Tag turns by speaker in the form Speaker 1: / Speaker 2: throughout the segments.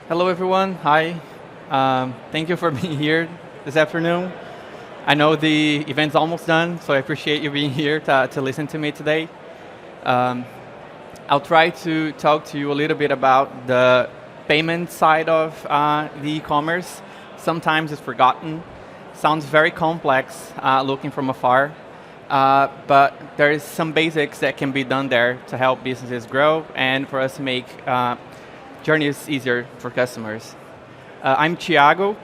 Speaker 1: Hello, everyone. Hi. Thank you for being here this afternoon. I know the event's almost done, so I appreciate you being here to listen to me today. Um, I'll try to talk to you a little bit about the payment side of the e-commerce. Sometimes it's forgotten. Sounds very complex looking from afar, but there is some basics that can be done there to help businesses grow and for us to make journeys easier for customers. I'm Thiago.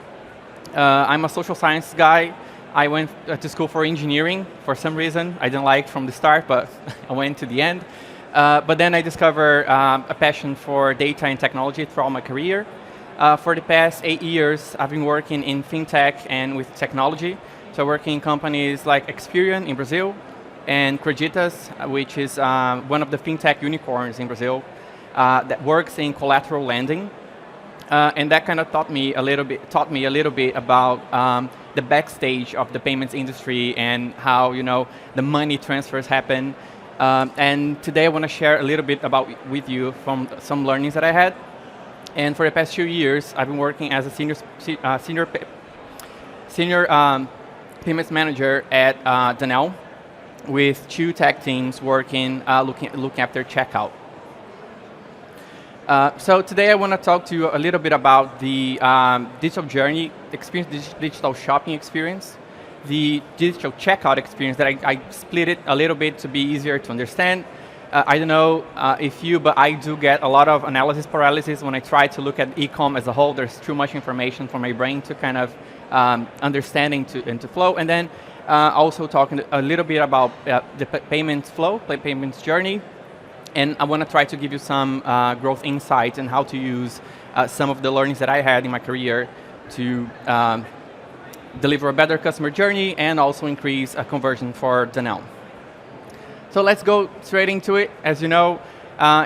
Speaker 1: I'm a social science guy. I went to school for engineering for some reason. I didn't like from the start, but I went to the end. But then I discovered a passion for data and technology throughout my career. For the past 8 years, I've been working in fintech and with technology. So working in companies like Experian in Brazil and Creditas, which is one of the fintech unicorns in Brazil that works in collateral lending. And that kind of taught me a little bit about the backstage of the payments industry and how the money transfers happen. And today I want to share a little bit with you from some learnings that I had. And for the past 2 years, I've been working as a senior payments manager at Dunelm with 2 tech teams working looking after checkout. So today I want to talk to you a little bit about the digital journey experience, digital shopping experience, the digital checkout experience that I split it a little bit to be easier to understand. I don't know if you, but I do get a lot of analysis paralysis when I try to look at e-com as a whole. There's too much information for my brain to kind of understanding and to flow. And then also talking a little bit about the payments flow, payments journey. And I want to try to give you some growth insights and how to use some of the learnings that I had in my career to deliver a better customer journey and also increase conversion for Dunelm. So let's go straight into it. As you know,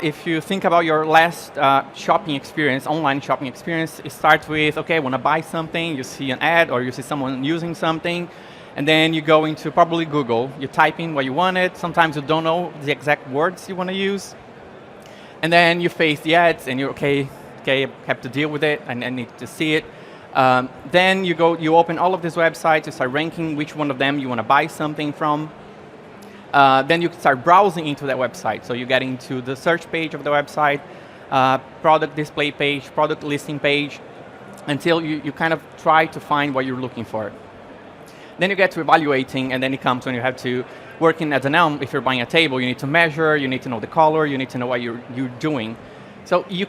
Speaker 1: if you think about your last shopping experience, online shopping experience, it starts with, okay, I want to buy something, you see an ad or you see someone using something, and then you go into probably Google, you type in what you wanted, sometimes you don't know the exact words you want to use, and then you face the ads and you're okay, I have to deal with it, and I need to see it. Then you open all of these websites, you start ranking which one of them you want to buy something from. Then you start browsing into that website. So you get into the search page of the website, product display page, product listing page, until you kind of try to find what you're looking for. Then you get to evaluating, and then it comes when you have to work in at Dunelm. If you're buying a table, you need to measure, you need to know the color, you need to know what you're doing. So you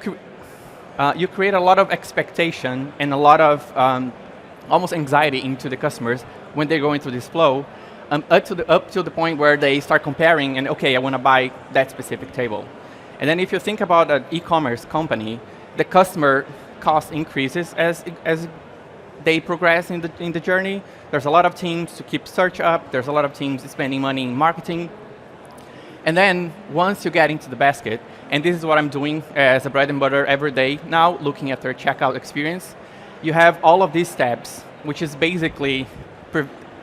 Speaker 1: create a lot of expectation and a lot of almost anxiety into the customers when they're going through this flow, up to the point where they start comparing and, okay, I want to buy that specific table. And then if you think about an e-commerce company, the customer cost increases as they progress in the journey. There's a lot of teams to keep search up. There's a lot of teams spending money in marketing. And then once you get into the basket, and this is what I'm doing as a bread and butter every day now, looking at their checkout experience, you have all of these steps, which is basically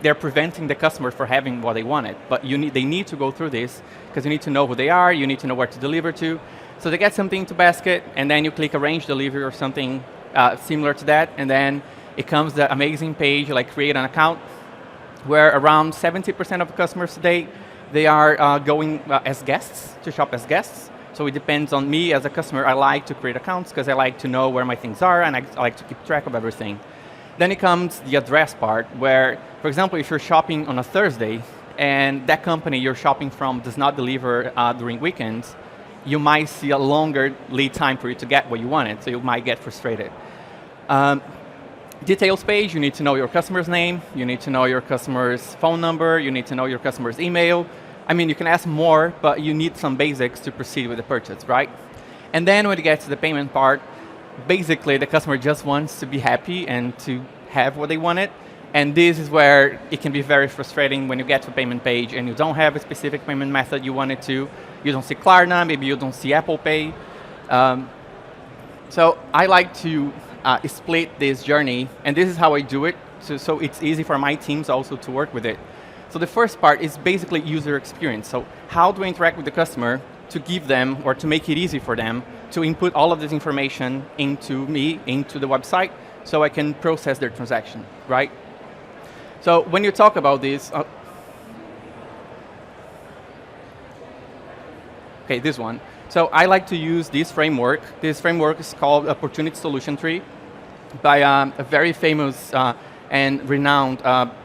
Speaker 1: they're preventing the customer from having what they wanted. But they need to go through this because you need to know who they are, you need to know where to deliver to. So they get something to basket, and then you click arrange delivery or something similar to that, and then it comes the amazing page, like create an account, where around 70% of customers today, they are going as guests, to shop as guests. So it depends on me as a customer. I like to create accounts because I like to know where my things are and I like to keep track of everything. Then it comes the address part where, for example, if you're shopping on a Thursday and that company you're shopping from does not deliver during weekends, you might see a longer lead time for you to get what you wanted, so you might get frustrated. Details page, you need to know your customer's name, you need to know your customer's phone number, you need to know your customer's email. I mean, you can ask more, but you need some basics to proceed with the purchase, right? And then when it gets to the payment part, basically the customer just wants to be happy and to have what they wanted. And this is where it can be very frustrating when you get to a payment page and you don't have a specific payment method you wanted to. You don't see Klarna, maybe you don't see Apple Pay. So I like to split this journey, and this is how I do it, so it's easy for my teams also to work with it. So the first part is basically user experience. So how do I interact with the customer to give them, or to make it easy for them, to input all of this information into the website, so I can process their transaction, right? So when you talk about this, okay, this one. So I like to use this framework. This framework is called Opportunity Solution Tree by a very famous and renowned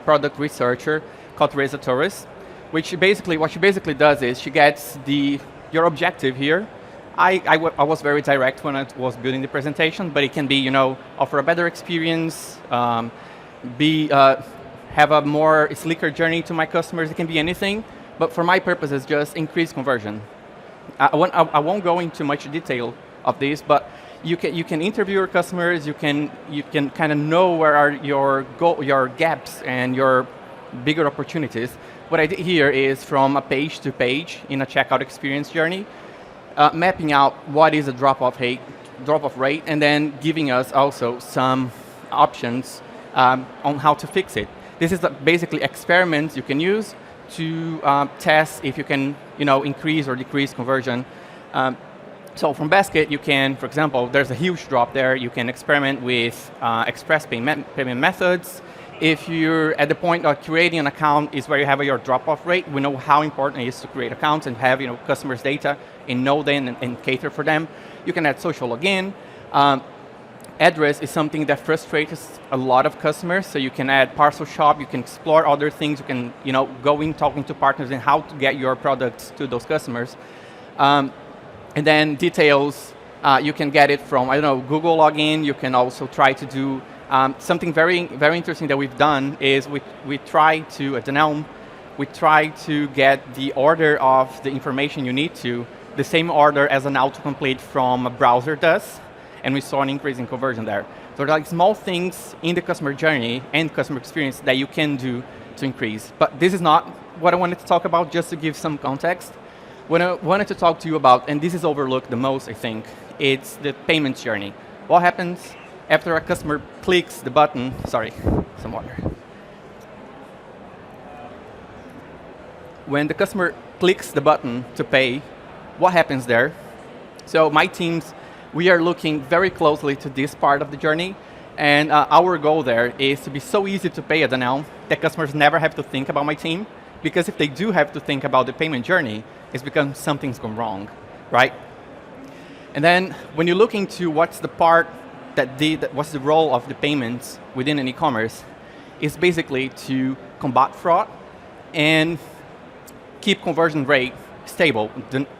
Speaker 1: product researcher called Teresa Torres, what she basically does is she gets your objective here. I was very direct when I was building the presentation, but it can be, offer a better experience, have a more sleeker journey to my customers. It can be anything, but for my purposes, just increase conversion. I won't go into much detail of this, but you can interview your customers. You can kind of know where are your gaps and your bigger opportunities. What I did here is from a page to page in a checkout experience journey, mapping out what is a drop-off rate, and then giving us also some options on how to fix it. This is basically experiments you can use to test if you can, increase or decrease conversion. So from Basket, you can, for example, there's a huge drop there. You can experiment with express payment methods. If you're at the point of creating an account is where you have your drop-off rate, we know how important it is to create accounts and have customers' data and know them and cater for them. You can add social login. Address is something that frustrates a lot of customers, so you can add parcel shop, you can explore other things, you can go in talking to partners and how to get your products to those customers. And then details, you can get it from, Google login. You can also try to do something very, very interesting that we've done is we try to, at Dunelm, we try to get the order of the information you need to, the same order as an autocomplete from a browser does, and we saw an increase in conversion there. So there are small things in the customer journey and customer experience that you can do to increase. But this is not what I wanted to talk about, just to give some context. What I wanted to talk to you about, and this is overlooked the most, I think, it's the payments journey. What happens after a customer clicks the button, sorry, some water. When the customer clicks the button to pay, what happens there? So my teams, we are looking very closely to this part of the journey, and our goal there is to be so easy to pay at Dunelm that customers never have to think about my team, because if they do have to think about the payment journey, it's because something's gone wrong, right? And then when you look into what's the part what's the role of the payments within an e-commerce, is basically to combat fraud and keep conversion rate stable,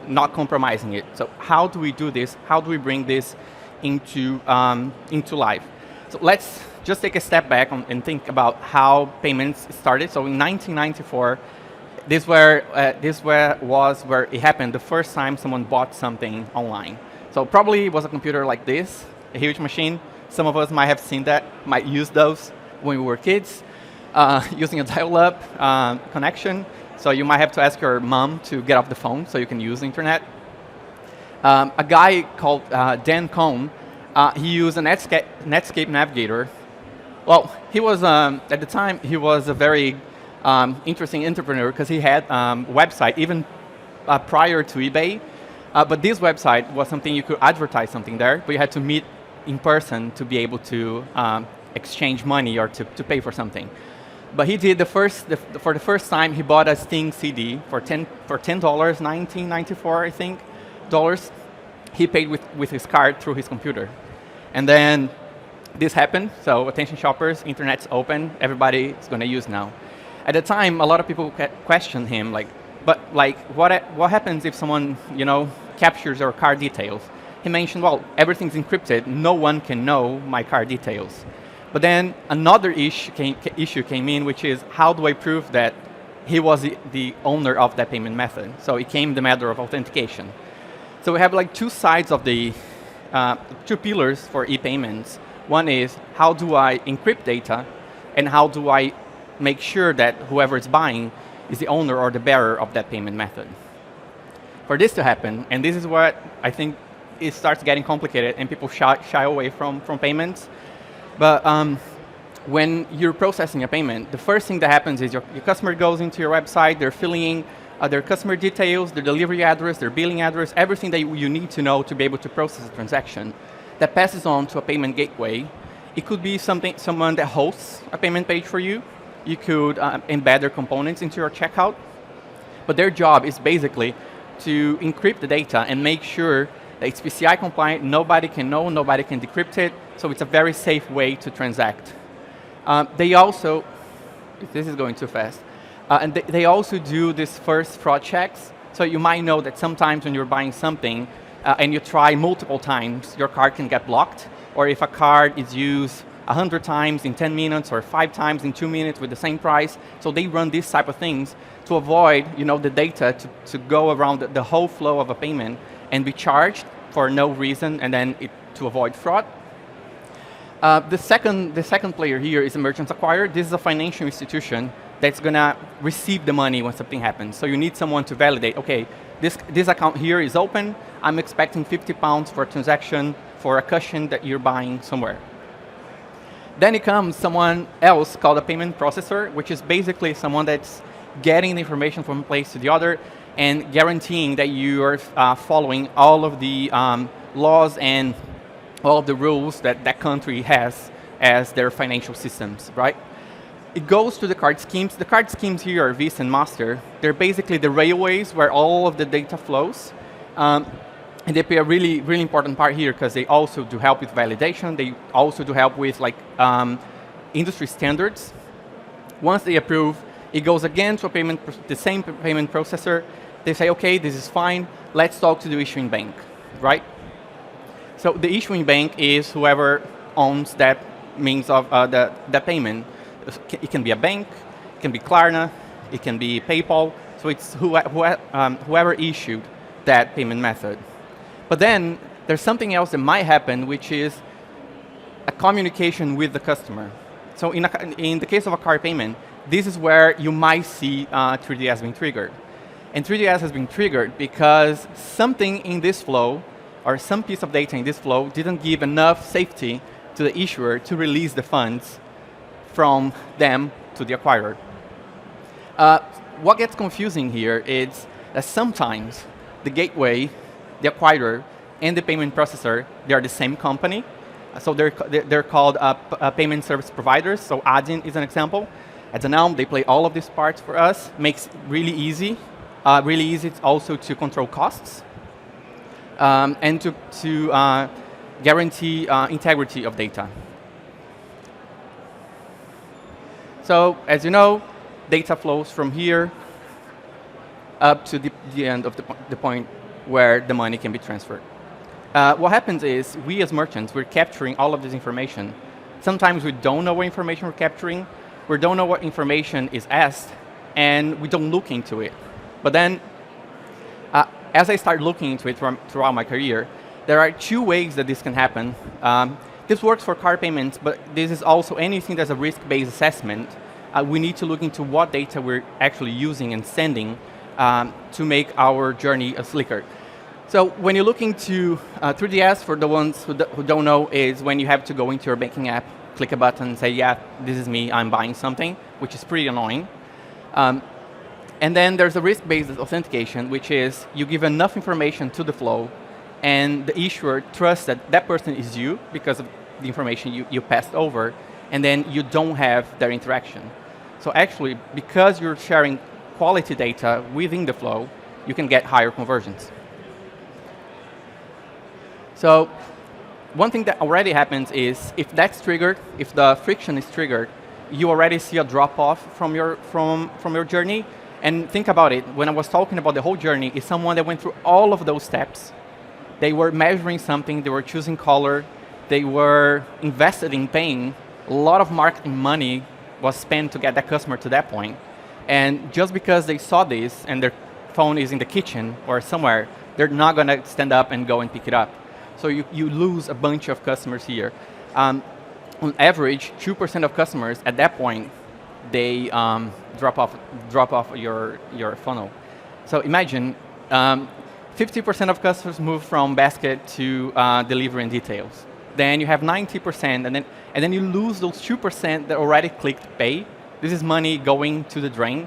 Speaker 1: not compromising it. So how do we do this? How do we bring this into life? So let's just take a step back and think about how payments started. So in 1994, this was where it happened the first time someone bought something online. So probably it was a computer like this, a huge machine. Some of us might have seen that, might use those when we were kids, using a dial-up connection. So you might have to ask your mom to get off the phone so you can use the internet. A guy called Dan Cohn, he used a Netscape Navigator. Well, he was, at the time, he was a very interesting entrepreneur because he had a website even prior to eBay. But this website was something you could advertise something there, but you had to meet in person to be able to exchange money or to pay for something. But he did for the first time, he bought a Sting CD for $10, 1994, I think, dollars. He paid with his card through his computer. And then this happened, so attention shoppers, internet's open, everybody is going to use now. At the time, a lot of people questioned him, what happens if someone, captures your card details? He mentioned, well, everything's encrypted, no one can know my card details. But then another issue came in, which is how do I prove that he was the owner of that payment method? So it came the matter of authentication. So we have two sides of the, two pillars for e-payments. One is how do I encrypt data, and how do I make sure that whoever is buying is the owner or the bearer of that payment method. For this to happen, and this is what I think it starts getting complicated and people shy away from payments. But when you're processing a payment, the first thing that happens is your customer goes into your website, they're filling in their customer details, their delivery address, their billing address, everything that you need to know to be able to process a transaction. That passes on to a payment gateway. It could be someone that hosts a payment page for you. You could embed their components into your checkout. But their job is basically to encrypt the data and make sure that it's PCI compliant, nobody can know, nobody can decrypt it, so it's a very safe way to transact. They also, this is going too fast, and they also do this first fraud checks. So you might know that sometimes when you're buying something and you try multiple times, your card can get blocked, or if a card is used 100 times in 10 minutes or 5 times in 2 minutes with the same price. So they run these type of things to avoid the data to go around the whole flow of a payment and be charged for no reason, and then to avoid fraud. The second player here is a merchant acquirer. This is a financial institution that's going to receive the money when something happens. So you need someone to validate, okay, this account here is open, I'm expecting £50 for a transaction for a cushion that you're buying somewhere. Then it comes someone else called a payment processor, which is basically someone that's getting the information from one place to the other and guaranteeing that you are following all of the laws and all of the rules that that country has as their financial systems, right? It goes to the card schemes. The card schemes here are Visa and Master. They're basically the railways where all of the data flows. And they play a really, really important part here because they also do help with validation. They also do help with industry standards. Once they approve, it goes again to the same payment processor. They say, okay, this is fine. Let's talk to the issuing bank, right? So the issuing bank is whoever owns that means of the payment. It can be a bank, it can be Klarna, it can be PayPal. So it's whoever issued that payment method. But then there's something else that might happen, which is a communication with the customer. So in the case of a card payment, this is where you might see 3DS being triggered. And 3DS has been triggered because something in this flow, or some piece of data in this flow, didn't give enough safety to the issuer to release the funds from them to the acquirer. What gets confusing here is that sometimes the gateway, the acquirer, and the payment processor, they are the same company. So they're called payment service providers. So Adyen is an example. At Dunelm, they play all of these parts for us. Makes it really easy. Really easy also to control costs and to guarantee integrity of data. So as you know, data flows from here up to the end of the point where the money can be transferred. What happens is, we as merchants, we're capturing all of this information. Sometimes we don't know what information we're capturing, we don't know what information is asked, and we don't look into it. But then, as I start looking into it throughout my career, there are 2 ways that this can happen. This works for card payments, but this is also anything that's a risk-based assessment. We need to look into what data we're actually using and sending to make our journey slicker. So when you look into 3DS, for the ones who don't know, is when you have to go into your banking app, click a button, say, yeah, this is me, I'm buying something, which is pretty annoying. And then there's a risk-based authentication, which is you give enough information to the flow, and the issuer trusts that that person is you because of the information you passed over, and then you don't have their interaction. So actually, because you're sharing quality data within the flow, you can get higher conversions. So one thing that already happens is, if that's triggered, if the friction is triggered, you already see a drop-off from your journey. And think about it, when I was talking about the whole journey, is someone that went through all of those steps. They were measuring something, they were choosing color, they were invested in paying. A lot of marketing money was spent to get that customer to that point. And just because they saw this and their phone is in the kitchen or somewhere, they're not going to stand up and go and pick it up. So you lose a bunch of customers here. On average, 2% of customers at that point, they drop off your funnel. So imagine 50% of customers move from basket to delivery and details. Then you have 90%, and then you lose those 2% that already clicked pay. This is money going to the drain,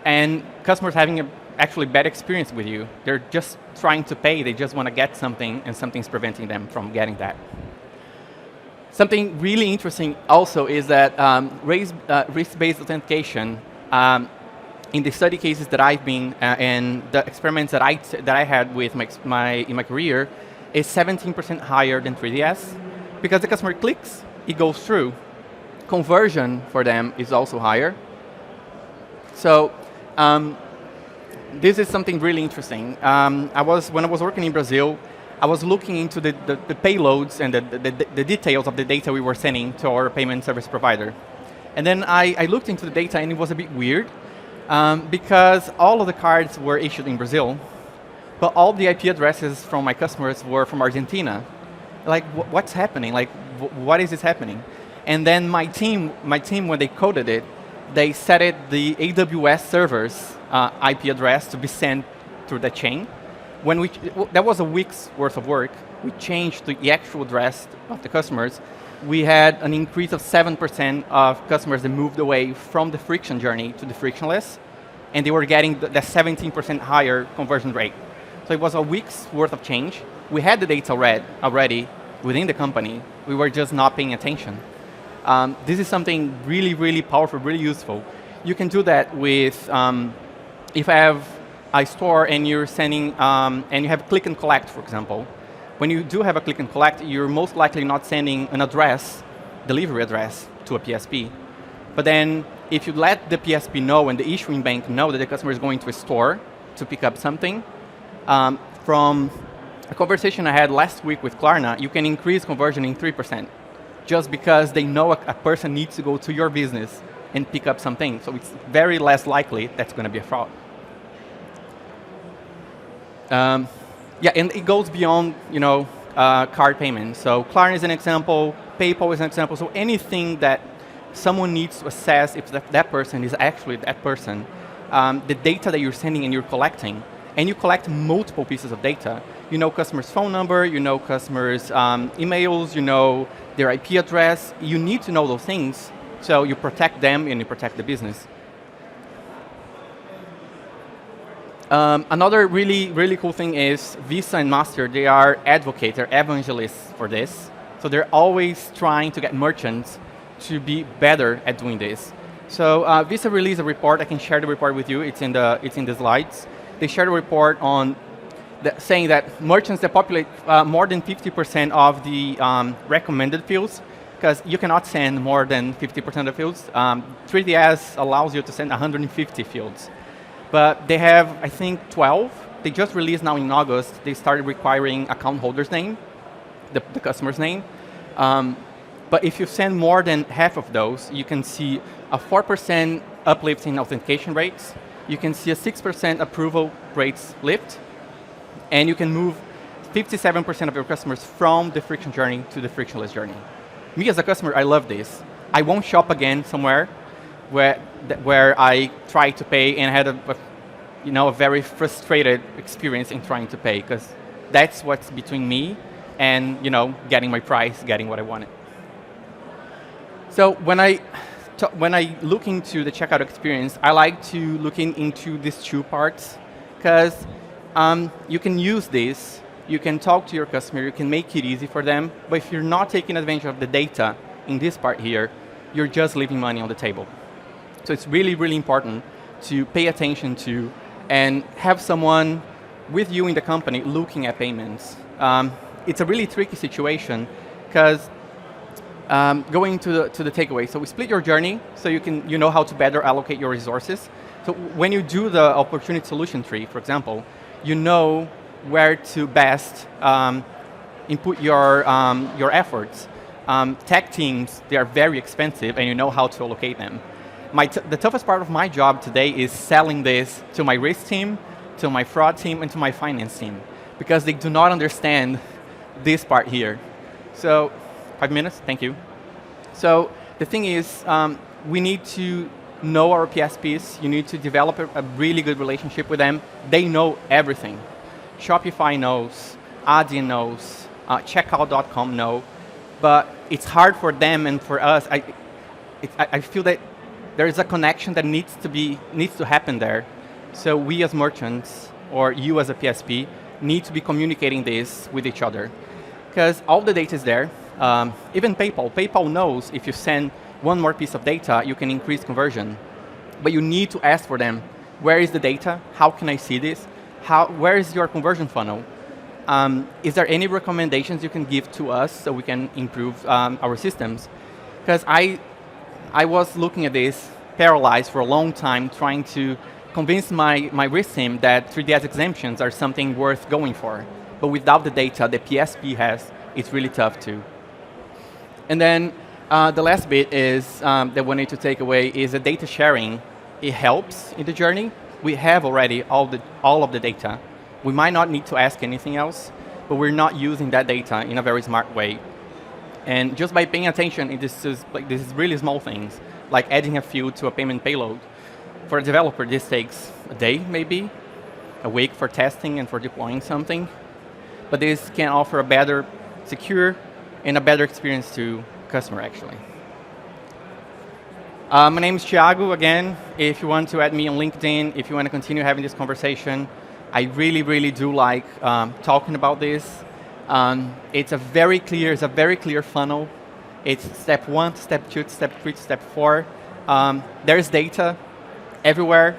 Speaker 1: and customers having actually bad experience with you. They're just trying to pay, they just want to get something, and something's preventing them from getting that. Something really interesting also is that risk-based authentication, in the study cases that I've been, and the experiments that I had with in my career, is 17% higher than 3DS, because the customer clicks, it goes through. Conversion for them is also higher. So this is something really interesting. When I was working in Brazil, I was looking into the payloads and the details of the data we were sending to our payment service provider. And then I looked into the data, and it was a bit weird, because all of the cards were issued in Brazil, but all the IP addresses from my customers were from Argentina. Like, what's happening? Like, what is this happening? And then my team, when they coded it, they set it the AWS server's IP address to be sent through the chain. That was a week's worth of work. We changed the actual address of the customers. We had an increase of 7% of customers that moved away from the friction journey to the frictionless, and they were getting the 17% higher conversion rate. So it was a week's worth of change. We had the data already within the company. We were just not paying attention. This is something really, really powerful, really useful. You can do that with, if I have a store and you're sending, and you have click and collect, for example. When you do have a click and collect, you're most likely not sending an address, delivery address, to a PSP. But then, if you let the PSP know and the issuing bank know that the customer is going to a store to pick up something, from a conversation I had last week with Klarna, you can increase conversion in 3%, just because they know a person needs to go to your business and pick up something. So it's very less likely that's going to be a fraud. Yeah, and it goes beyond, card payments. So Klarna is an example, PayPal is an example. So anything that someone needs to assess if that person is actually that person, the data that you're sending and you're collecting, and you collect multiple pieces of data. You know customers' phone number, you know customers' emails, you know their IP address. You need to know those things, so you protect them and you protect the business. Another really, really cool thing is Visa and Master, they are advocates, they're evangelists for this. So they're always trying to get merchants to be better at doing this. So Visa released a report. I can share the report with you. It's in the slides. They shared a report on saying that merchants that populate more than 50% of the recommended fields, because you cannot send more than 50% of fields. 3DS allows you to send 150 fields. But they have, I think, 12. They just released now in August. They started requiring account holder's name, the customer's name. But if you send more than half of those, you can see a 4% uplift in authentication rates. You can see a 6% approval rates lift. And you can move 57% of your customers from the friction journey to the frictionless journey. Me as a customer, I love this. I won't shop again somewhere where I tried to pay and had a very frustrated experience in trying to pay, because that's what's between me and getting my price, getting what I wanted. So when I look into the checkout experience, I like to look into these two parts, because you can use this, you can talk to your customer, you can make it easy for them, but if you're not taking advantage of the data in this part here, you're just leaving money on the table. So it's really, really important to pay attention to and have someone with you in the company looking at payments. It's a really tricky situation, because going to the takeaway, so we split your journey so you know how to better allocate your resources. So when you do the opportunity solution tree, for example, you know where to best input your efforts. Tech teams, they are very expensive, and you know how to allocate them. The toughest part of my job today is selling this to my risk team, to my fraud team, and to my finance team, because they do not understand this part here. So, 5 minutes, thank you. So the thing is, we need to know our PSPs. You need to develop a really good relationship with them. They know everything. Shopify knows, Adyen knows, checkout.com know, but it's hard for them and for us. I feel that there is a connection that needs to happen there, So we as merchants, or you as a PSP, need to be communicating this with each other. Because all the data is there. Even PayPal. PayPal knows if you send one more piece of data, you can increase conversion. But you need to ask for them, where is the data? How can I see this? Where is your conversion funnel? Is there any recommendations you can give to us so we can improve our systems? Because I was looking at this, paralyzed for a long time, trying to convince my risk team that 3DS exemptions are something worth going for. But without the data the PSP has, it's really tough to. And then the last bit is that we need to take away is that data sharing. It helps in the journey. We have already all of the data. We might not need to ask anything else, but we're not using that data in a very smart way. And just by paying attention, this is really small things, like adding a field to a payment payload. For a developer, this takes a day, maybe, a week for testing and for deploying something. But this can offer a better, secure, and a better experience to customer, actually. My name is Thiago, again. If you want to add me on LinkedIn, if you want to continue having this conversation, I really, really do like talking about this. It's a very clear funnel. It's step 1, step 2, step 3, step 4. There's data everywhere.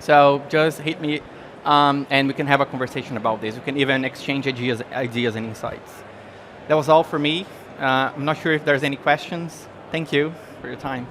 Speaker 1: So just hit me and we can have a conversation about this. We can even exchange ideas and insights. That was all for me. I'm not sure if there's any questions. Thank you for your time.